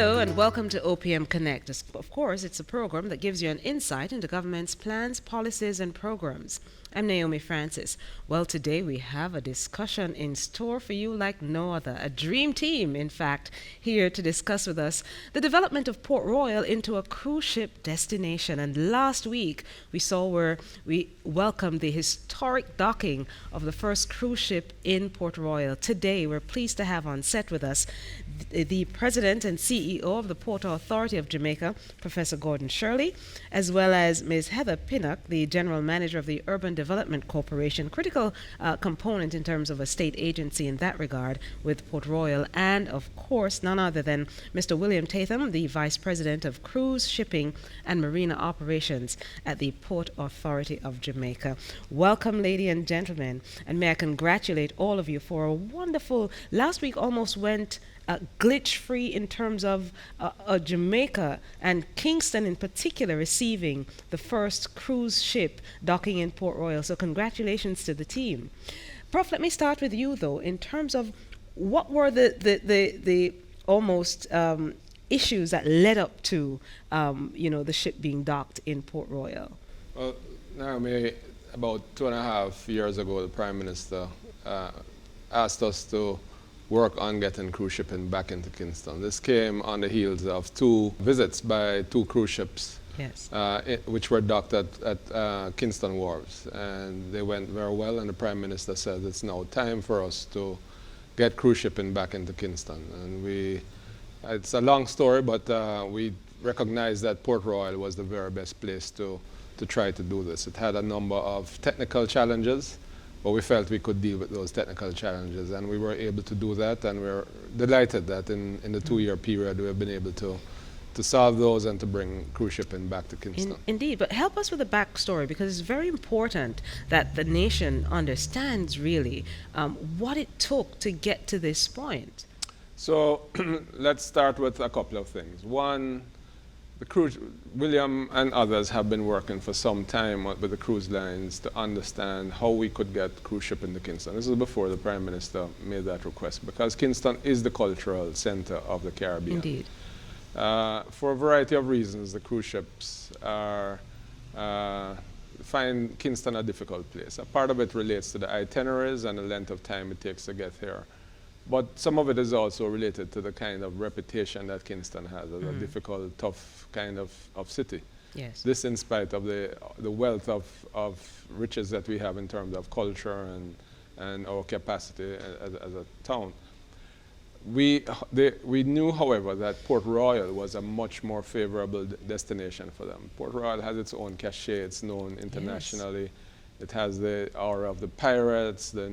Hello and welcome to OPM Connect. Of course, it's a program that gives you an insight into government's plans, policies, and programs. I'm Naomi Francis. Well, today we have a discussion in store for you like no other. A dream team, in fact, here to discuss with us the development of Port Royal into a cruise ship destination. And last week we saw where we welcomed the historic docking of the first cruise ship in Port Royal. Today we're pleased to have on set with us the President and CEO of the Port Authority of Jamaica, Professor Gordon Shirley, as well as Ms. Heather Pinnock, the General Manager of the Urban Development Corporation, critical component in terms of a state agency in that regard with Port Royal, and of course none other than Mr. William Tatham, the Vice President of Cruise, Shipping and Marina Operations at the Port Authority of Jamaica. Welcome, ladies and gentlemen, and may I congratulate all of you for a wonderful, last week almost went glitch-free in terms of Jamaica and Kingston in particular receiving the first cruise ship docking in Port Royal. So congratulations to the team. Prof, let me start with you though, in terms of what were the almost issues that led up to the ship being docked in Port Royal? Well, Naomi, about 2.5 years ago, the Prime Minister asked us to work on getting cruise shipping back into Kingston. This came on the heels of 2 visits by 2 cruise ships, yes, which were docked at Kingston wharves, and they went very well. And the Prime Minister said it's now time for us to get cruise shipping back into Kingston. And it's a long story, but we recognized that Port Royal was the very best place to try to do this. It had a number of technical challenges, but we felt we could deal with those technical challenges, and we were able to do that, and we're delighted that in the 2-year period we have been able to solve those and to bring cruise shipping back to Kingston. Indeed, but help us with the backstory, because it's very important that the nation understands really what it took to get to this point. So let's start with a couple of things. One, William and others have been working for some time with the cruise lines to understand how we could get cruise shipping to Kingston. This is before the Prime Minister made that request, because Kingston is the cultural center of the Caribbean. Indeed. For a variety of reasons, the cruise ships find Kingston a difficult place. A part of it relates to the itineraries and the length of time it takes to get here. But some of it is also related to the kind of reputation that Kingston has as a difficult, tough kind of city. Yes. This in spite of the wealth of riches that we have in terms of culture and our capacity as a town. We knew, however, that Port Royal was a much more favorable destination for them. Port Royal has its own cachet. It's known internationally. Yes. It has the aura of the pirates, the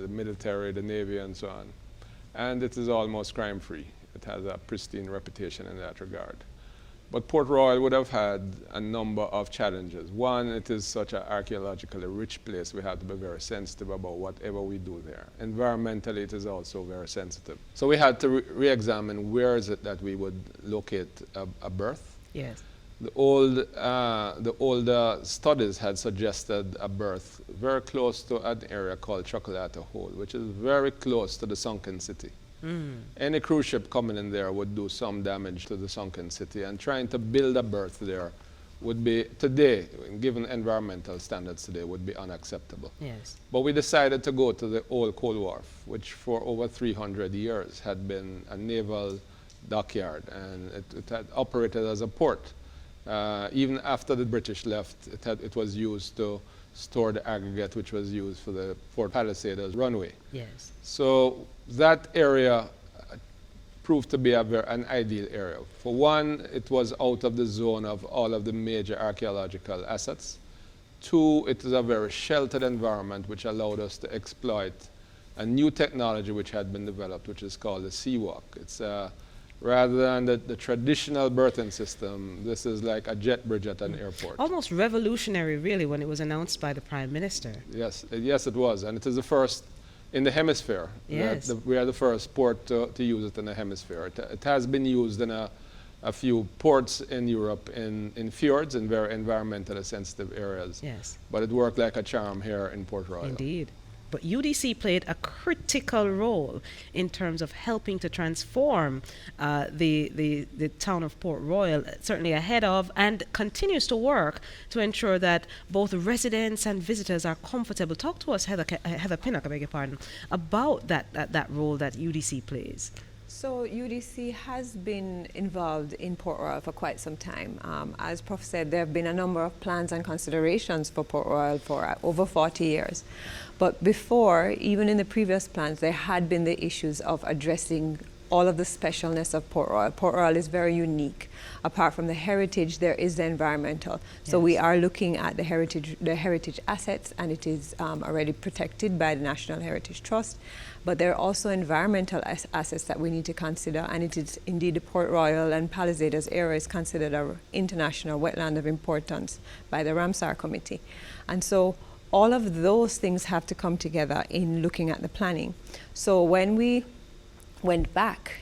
military, the navy, and so on. And it is almost crime-free. It has a pristine reputation in that regard. But Port Royal would have had a number of challenges. One, it is such an archaeologically rich place. We have to be very sensitive about whatever we do there. Environmentally, it is also very sensitive. So we had to re-examine where is it that we would locate a berth. Yes. The older studies had suggested a berth very close to an area called Chocolate Hole, which is very close to the sunken city. Any cruise ship coming in there would do some damage to the sunken city, and trying to build a berth there would be, today, given environmental standards today, would be unacceptable. Yes. But we decided to go to the old coal wharf, which for over 300 years had been a naval dockyard, and it had operated as a port. Even after the British left, it was used to store the aggregate, which was used for the Port Palisades runway. Yes. So that area proved to be an ideal area. For one, it was out of the zone of all of the major archaeological assets. 2, it is a very sheltered environment which allowed us to exploit a new technology which had been developed, which is called the sea walk. It's rather than the traditional berthing system, this is like a jet bridge at an airport. Almost revolutionary, really, when it was announced by the Prime Minister. Yes, yes, it was, and it is the first in the hemisphere. Yes. We are the first port to use it in the hemisphere. It has been used in a few ports in Europe, in fjords, in very environmentally sensitive areas. Yes. But it worked like a charm here in Port Royal. Indeed. But UDC played a critical role in terms of helping to transform the town of Port Royal, certainly ahead of, and continues to work to ensure that both residents and visitors are comfortable. Talk to us, Heather Pinnock, I beg your pardon, about that role that UDC plays. So UDC has been involved in Port Royal for quite some time. As Prof said, there have been a number of plans and considerations for Port Royal for over 40 years. But before, even in the previous plans, there had been the issues of addressing all of the specialness of Port Royal. Port Royal is very unique. Apart from the heritage, there is the environmental. So we are looking at the heritage assets, and it is already protected by the National Heritage Trust. But there are also environmental assets that we need to consider, and it is indeed the Port Royal and Palisadoes area is considered an international wetland of importance by the Ramsar Committee. And so all of those things have to come together in looking at the planning. So when we went back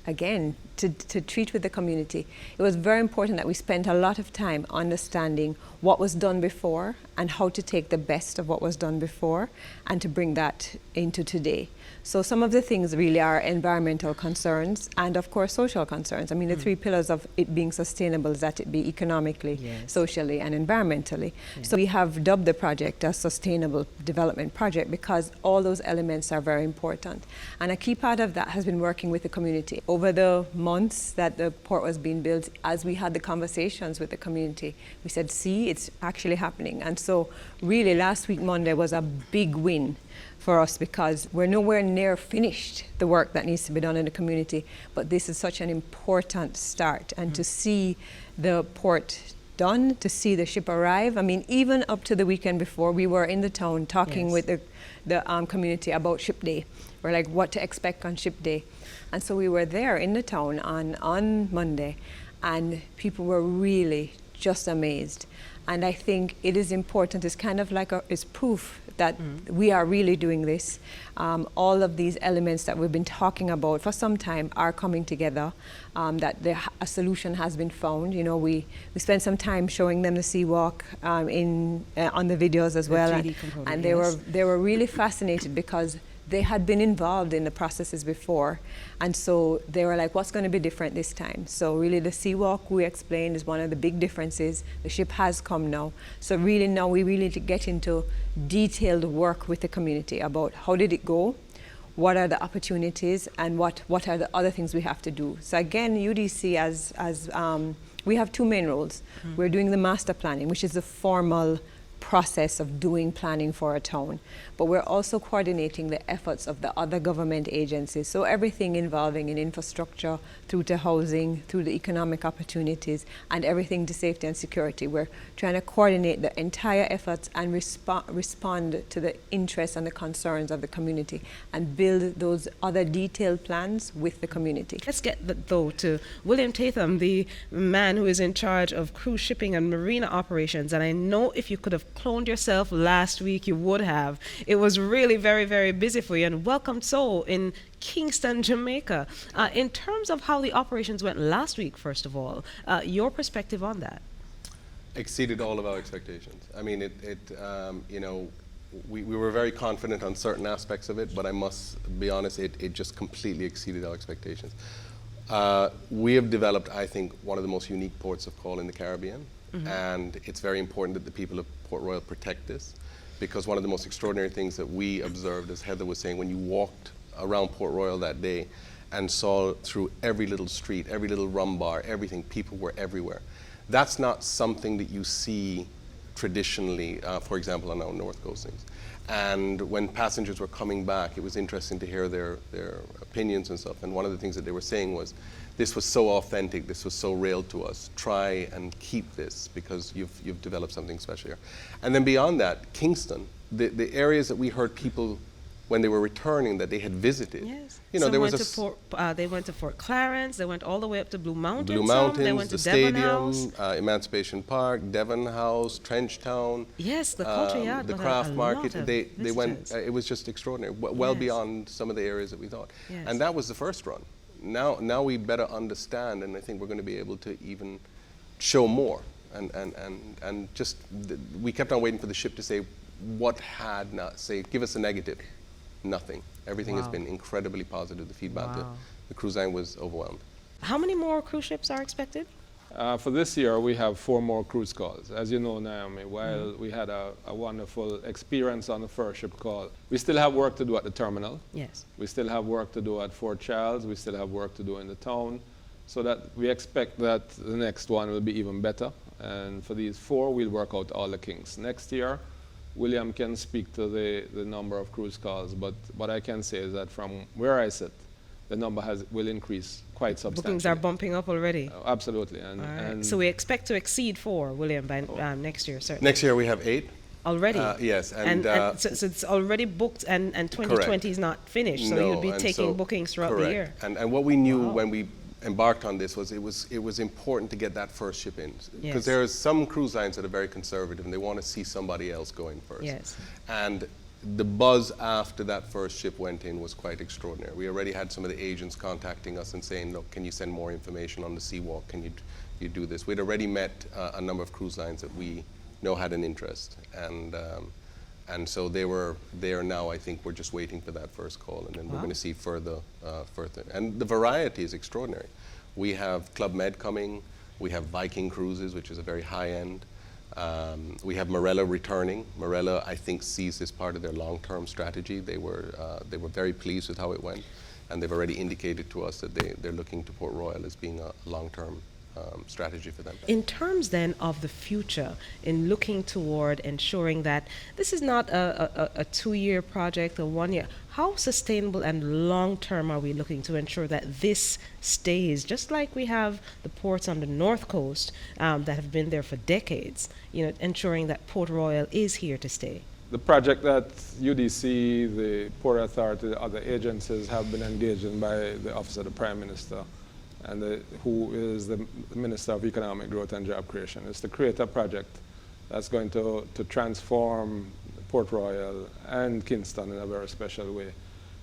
again to treat with the community, it was very important that we spent a lot of time understanding what was done before and how to take the best of what was done before and to bring that into today. So some of the things really are environmental concerns and of course social concerns. I mean the three pillars of it being sustainable is that it be economically, socially and environmentally. So we have dubbed the project a sustainable development project because all those elements are very important. And a key part of that has been working with the community. Over the months that the port was being built, as we had the conversations with the community, we said, see, it's actually happening. And so really last week Monday was a big win for us because we're nowhere near finished the work that needs to be done in the community, but this is such an important start. And to see the port done, to see the ship arrive, I mean, even up to the weekend before, we were in the town talking with the community about ship day. We're like, what to expect on ship day. And so we were there in the town on Monday, and people were really just amazed. And I think it is important, it's kind of like it's proof that we are really doing this. All of these elements that we've been talking about for some time are coming together, that a solution has been found. You know, we spent some time showing them the sea walk on the videos as well. And they were really fascinated because they had been involved in the processes before, and so they were like, what's going to be different this time? So really the sea walk, we explained, is one of the big differences. The ship has come now, so really now we really need to get into detailed work with the community about how did it go, what are the opportunities, and what are the other things we have to do. So again, UDC as we have two main roles. We're doing the master planning, which is the formal process of doing planning for a town, but we're also coordinating the efforts of the other government agencies. So everything involving in infrastructure, through to housing, through the economic opportunities, and everything to safety and security. We're trying to coordinate the entire efforts and respond to the interests and the concerns of the community and build those other detailed plans with the community. Let's get though to William Tatham, the man who is in charge of cruise shipping and marina operations. And I know if you could have cloned yourself last week, you would have. It was really very, very busy for you, and welcome so in Kingston, Jamaica. In terms of how the operations went last week, first of all, your perspective on that? Exceeded all of our expectations. I mean, you know, we were very confident on certain aspects of it, but I must be honest, it just completely exceeded our expectations. We have developed, I think, one of the most unique ports of call in the Caribbean. And it's very important that the people of Port Royal protect this, because one of the most extraordinary things that we observed, as Heather was saying, when you walked around Port Royal that day and saw through every little street, every little rum bar, everything, people were everywhere. That's not something that you see traditionally, for example, on our North Coastings. And when passengers were coming back, it was interesting to hear their opinions and stuff. And one of the things that they were saying was, this was so authentic, this was so real to us. Try and keep this because you've developed something special here. And then beyond that, Kingston, the areas that we heard people when they were returning that they had visited. Yes. You know, Some there was they went to Fort Clarence, they went all the way up to Blue Mountains. Blue Mountains, they went the to Devon House. stadium, Emancipation Park, Devon House, Trenchtown. Yes, the Culture Yard. The got craft a market. lot of They went. visitors. It was just extraordinary. Well Yes. beyond some of the areas that we thought. Yes. And that was the first run. Now we better understand, and I think we're going to be able to even show more. And just we kept on waiting for the ship to say, what had not, say, give us a negative, nothing. Everything has Wow. been incredibly positive. The feedback, Wow. the cruise line was overwhelmed. How many more cruise ships are expected? For this year, we have 4 more cruise calls. As you know, Naomi, while we had a wonderful experience on the first ship call, we still have work to do at the terminal. Yes. We still have work to do at Fort Charles. We still have work to do in the town. So that we expect that the next one will be even better. And for these 4, we'll work out all the kinks. Next year, William can speak to the number of cruise calls, but what I can say is that from where I sit, the number will increase quite substantially. Bookings are bumping up already. Absolutely. All right. And So we expect to exceed 4, William, by next year, certainly. Next year we have 8. Already? Yes, So it's already booked, and 2020 is not finished, so you'll be and taking so- bookings throughout correct. the year. And what we knew Wow. when we embarked on this was it was important to get that first ship in. Because Yes. there are some cruise lines that are very conservative and they want to see somebody else going first. Yes. And the buzz after that first ship went in was quite extraordinary. We already had some of the agents contacting us and saying, look, can you send more information on the Seawalk? Can you do this? We'd already met a number of cruise lines that we know had an interest. And so they were there now. I think we're just waiting for that first call, and then we're Wow. going to see further. And the variety is extraordinary. We have Club Med coming. We have Viking Cruises, which is a very high end. We have Marella returning. Marella, I think, sees this part of their long-term strategy. They were very pleased with how it went, and they've already indicated to us that they're looking to Port Royal as being a long-term strategy for them. In terms then of the future, in looking toward ensuring that this is not a 2-year project or 1 year, how sustainable and long-term are we looking to ensure that this stays, just like we have the ports on the North Coast that have been there for decades, ensuring that Port Royal is here to stay? the project that UDC, the Port Authority, the other agencies have been engaged in by the Office of the Prime Minister, and who is the Minister of Economic Growth and Job Creation, is to create a project that's going to transform Port Royal and Kingston in a very special way.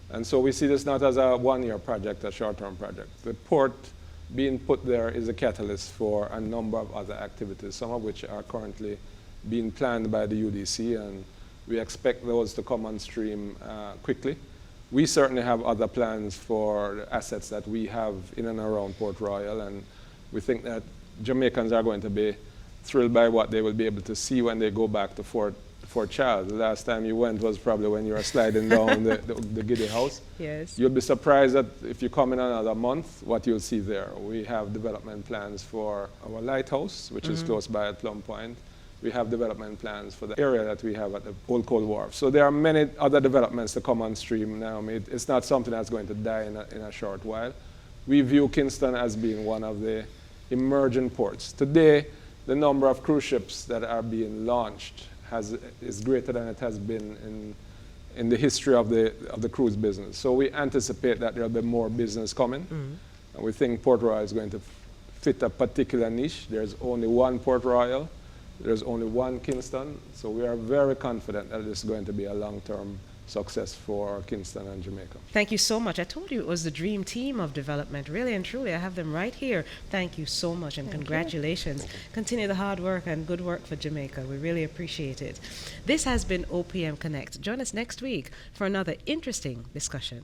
And so we see this not as a one-year project, a short-term project. The port being put there is a catalyst for a number of other activities, some of which are currently being planned by the UDC, and we expect those to come on stream quickly. We certainly have other plans for the assets that we have in and around Port Royal, and we think that Jamaicans are going to be thrilled by what they will be able to see when they go back to Fort Charles. The last time you went was probably when you were sliding down the Giddy House. Yes. You'll be surprised that if you come in another month, what you'll see there. We have development plans for our lighthouse, which is close by at Plum Point. We have development plans for the area that we have at the Old Cold Wharf. So there are many other developments to come on stream now. I mean, it's not something that's going to die in a short while. We view Kingston as being one of the emerging ports. Today, the number of cruise ships that are being launched is greater than it has been in the history of the cruise business. So we anticipate that there'll be more business coming. And we think Port Royal is going to fit a particular niche. There's only one Port Royal. There's only one Kingston. So we are very confident that this is going to be a long-term success for Kingston and Jamaica. Thank you so much. I told you it was the dream team of development, really and truly. I have them right here. Thank you so much, and congratulations. Continue the hard work and good work for Jamaica. We really appreciate it. This has been OPM Connect. Join us next week for another interesting discussion.